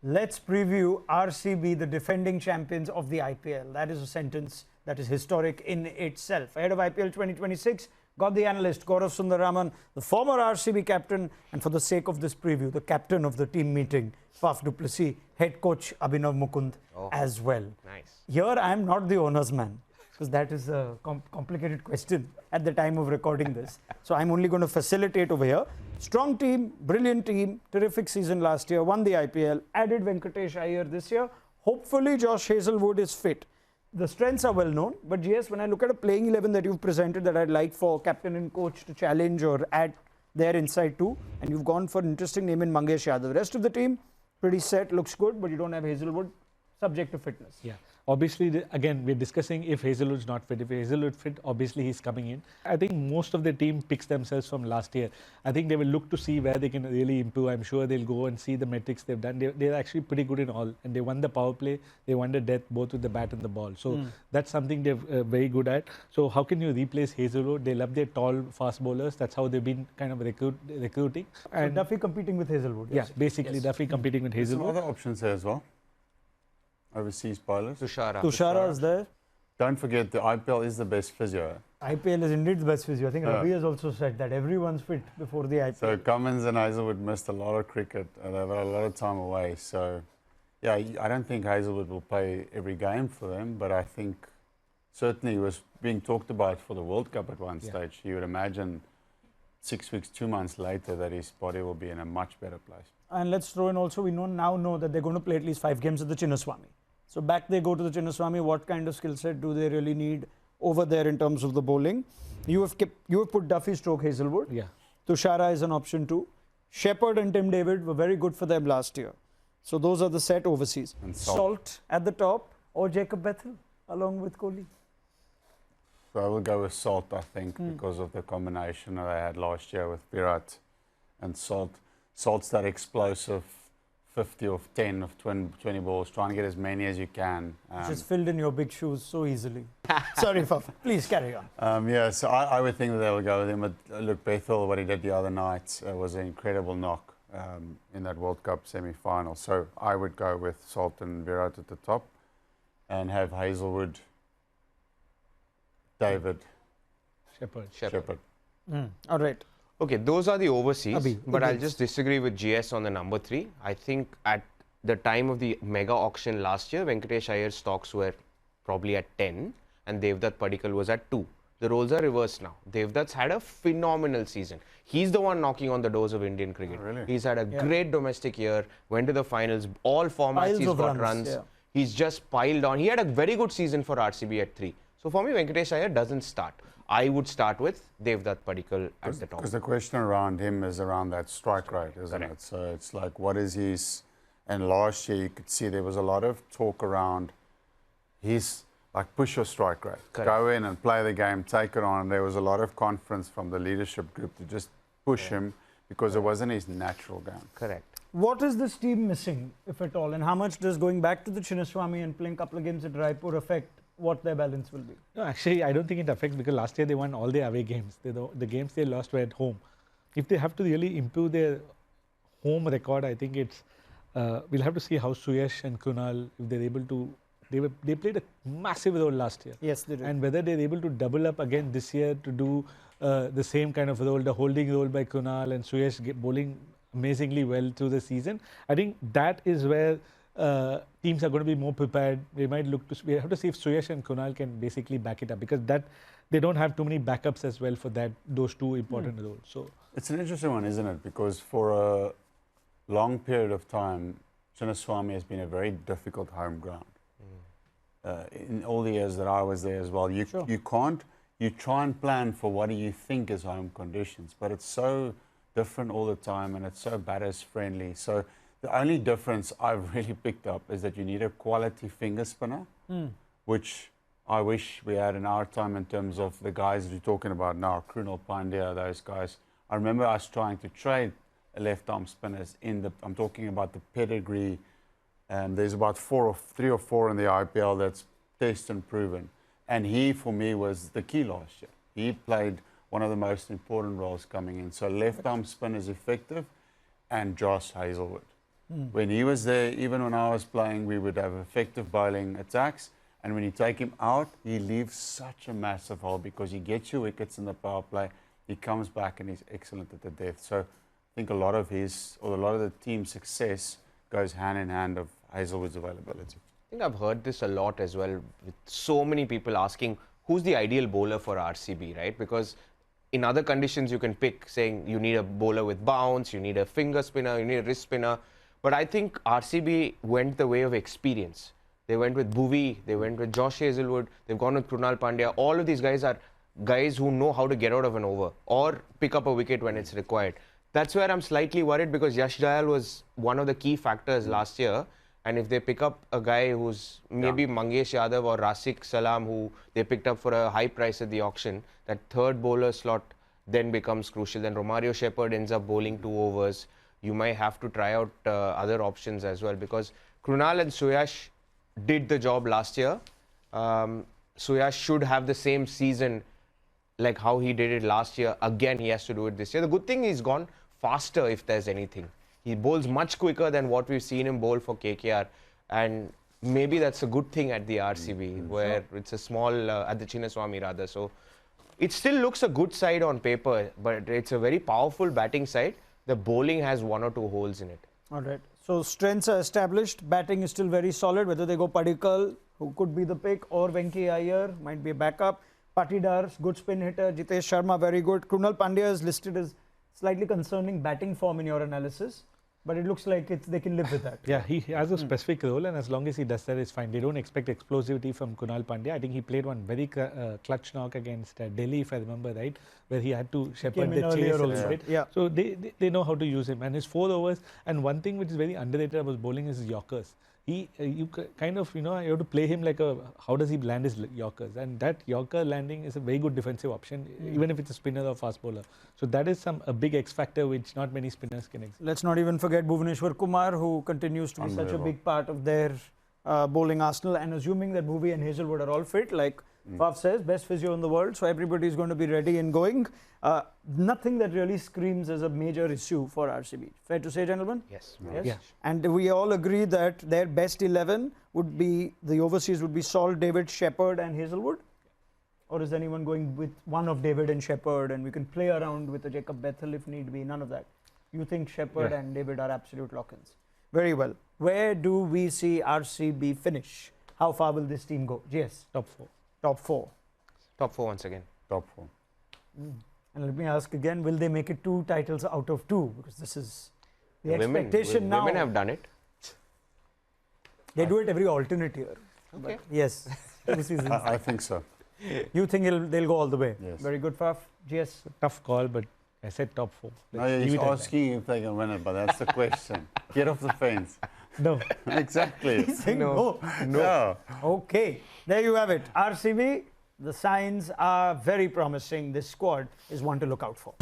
let's preview RCB, the defending champions of the IPL. That is a sentence that is historic in itself. Ahead of IPL 2026, got the analyst Gaurav Sundararaman, the former RCB captain, and for the sake of this preview, the captain of the team meeting, Faf du Plessis, head coach Abhinav Mukund as well. Nice. Here I am not the owner's man, because that is a complicated question at the time of recording this. So I'm only going to facilitate over here. Strong team, brilliant team, terrific season last year, won the IPL, added Venkatesh Iyer this year. Hopefully Josh Hazelwood is fit. The strengths are well known, but GS, when I look at a playing 11 that you've presented that I'd like for captain and coach to challenge or add their insight to, and you've gone for an interesting name in Mangesh Yadav. The rest of the team, pretty set, looks good, but you don't have Hazelwood, subject to fitness. Yeah. Obviously, again, we're discussing if Hazelwood's not fit. If Hazelwood's fit, obviously he's coming in. I think most of the team picks themselves from last year. I think they will look to see where they can really improve. I'm sure they'll go and see the metrics they've done. They're actually pretty good in all. And they won the power play. They won the death both with the bat and the ball. So that's something they're very good at. So how can you replace Hazelwood? They love their tall, fast bowlers. That's how they've been kind of recruiting. And so Duffy competing with Hazelwood. Yeah, basically Duffy competing with Hazelwood. Some other options there as well. Overseas bowlers. Tushara is there. Don't forget the IPL is the best physio. IPL is indeed the best physio. I think Ravi has also said that everyone's fit before the IPL. So Cummins and Hazelwood missed a lot of cricket. They've had a lot of time away. So yeah, I don't think Hazelwood will play every game for them, but I think certainly he was being talked about for the World Cup at one stage. You would imagine 6 weeks, 2 months later that his body will be in a much better place. And let's throw in also, we now know that they're going to play at least 5 games at the Chinnaswamy. So back they go to the Chinnaswamy. What kind of skill set do they really need over there in terms of the bowling? You have put Duffy stroke Hazelwood. Yeah. Tushara is an option too. Shepherd and Tim David were very good for them last year. So those are the set overseas. And Salt at the top or Jacob Bethel along with Kohli. So I will go with Salt, I think, because of the combination that I had last year with Virat and Salt. Salt's that explosive 50 of 10 of 20 balls, trying to get as many as you can. Just filled in your big shoes so easily. Sorry, Faf. Please carry on. Yeah, so I would think that they will go with him. But look, Bethel, what he did the other night was an incredible knock in that World Cup semi-final. So I would go with Salt and Virat at the top and have Hazelwood, David, Shepherd. All right. Okay, those are the overseas, Abhi, but I'll just disagree with GS on the number 3. I think at the time of the mega auction last year, Venkatesh Iyer's stocks were probably at 10 and Devdutt Padikkal was at 2. The roles are reversed now. Devdutt's had a phenomenal season. He's the one knocking on the doors of Indian cricket. Oh, really? He's had a great domestic year, went to the finals, all formats he's got runs. Yeah. He's just piled on. He had a very good season for RCB at 3. So for me, Venkatesh Iyer doesn't start. I would start with Devdutt Padikkal at the top. Because the question around him is around that strike rate, isn't it? So it's like, what is his... And last year, you could see there was a lot of talk around his, like, push your strike rate. Correct. Go in and play the game, take it on. And there was a lot of confidence from the leadership group to just push him because it wasn't his natural game. Correct. What is this team missing, if at all? And how much does going back to the Chinnaswamy and playing a couple of games at Raipur affect what their balance will be? No, actually, I don't think it affects because last year they won all their away games. The games they lost were at home. If they have to really improve their home record, I think it's we'll have to see how Suyash and Kunal, if they're able to. They played a massive role last year. Yes, they did. And whether they're able to double up again this year to do the same kind of role, the holding role by Kunal and Suyash bowling amazingly well through the season. I think that is where teams are going to be more prepared. We might look to. We have to see if Suyash and Kunal can basically back it up because that they don't have too many backups as well for those two important roles. So it's an interesting one, isn't it? Because for a long period of time, Chinnaswamy has been a very difficult home ground. In all the years that I was there as well, you can't. You try and plan for what do you think is home conditions, but it's so different all the time, and it's so batters friendly. So the only difference I've really picked up is that you need a quality finger spinner, which I wish we had in our time in terms of the guys that you're talking about now, Krunal Pandya, those guys. I remember us trying to trade left-arm spinners I'm talking about the pedigree, and there's about 3 or 4 in the IPL that's tested and proven. And he, for me, was the key last year. He played one of the most important roles coming in. So left-arm spin is effective, and Josh Hazelwood. When he was there, even when I was playing, we would have effective bowling attacks. And when you take him out, he leaves such a massive hole because he gets you wickets in the power play. He comes back and he's excellent at the death. So I think a lot of the team's success goes hand in hand of Hazelwood's availability. I think I've heard this a lot as well, with so many people asking who's the ideal bowler for RCB, right? Because in other conditions you can pick, saying you need a bowler with bounce, you need a finger spinner, you need a wrist spinner. But I think RCB went the way of experience. They went with Bhuvi, they went with Josh Hazelwood, they've gone with Krunal Pandya. All of these guys are guys who know how to get out of an over or pick up a wicket when it's required. That's where I'm slightly worried, because Yash Dayal was one of the key factors last year. And if they pick up a guy who's maybe Mangesh Yadav or Rasik Salam, who they picked up for a high price at the auction, that third bowler slot then becomes crucial. Then Romario Shepherd ends up bowling 2 overs. You might have to try out other options as well, because Krunal and Suyash did the job last year. Suyash should have the same season like how he did it last year. Again, he has to do it this year. The good thing, he's gone faster if there's anything. He bowls much quicker than what we've seen him bowl for KKR. And maybe that's a good thing at the RCB, where it's a small, at the Chinnaswamy rather. So it still looks a good side on paper, but it's a very powerful batting side. The bowling has 1 or 2 holes in it. All right. So strengths are established. Batting is still very solid. Whether they go Padikkal, who could be the pick, or Venki Iyer, might be a backup. Patidar, good spin hitter. Jitesh Sharma, very good. Krunal Pandya is listed as slightly concerning batting form in your analysis, but it looks like they can live with that. Yeah, he has a specific role, and as long as he does that, it's fine. They don't expect explosivity from Krunal Pandya. I think he played one very clutch knock against Delhi, if I remember right, where he had to shepherd the chase a little bit. Yeah. So they know how to use him. And his 4 overs, and one thing which is very underrated about bowling is his Yorkers. You kind of, you have to play him like how does he land his Yorkers? And that Yorker landing is a very good defensive option, even if it's a spinner or fast bowler. So that is a big X factor which not many spinners can execute. Let's not even forget Bhuvaneshwar Kumar, who continues to be such a big part of their bowling arsenal. And assuming that Bhuvi and Hazelwood are all fit, like Faf says, best physio in the world, so everybody is going to be ready and going. Nothing that really screams as a major issue for RCB. Fair to say, gentlemen? Yes. Yes. Yeah. And we all agree that their best 11 would be, the overseas would be Salt, David, Shepherd and Hazelwood? Or is anyone going with one of David and Shepherd, and we can play around with a Jacob Bethel if need be? None of that. You think Shepherd and David are absolute lock-ins? Very well. Where do we see RCB finish? How far will this team go? Yes. Top 4. Top 4. Top 4 once again. Top 4. And let me ask again, will they make it 2 titles out of 2? Because this is the expectation now. Women have done it. They do it every alternate year. Okay. But yes. 2 seasons. I think so. You think they'll go all the way? Yes. Very good, Faf. Yes. Tough call, but I said top 4. No, he's asking if they can win it, but that's the question. Get off the fence. No. Exactly. He's saying no. No. Okay. There you have it. RCB, the signs are very promising. This squad is one to look out for.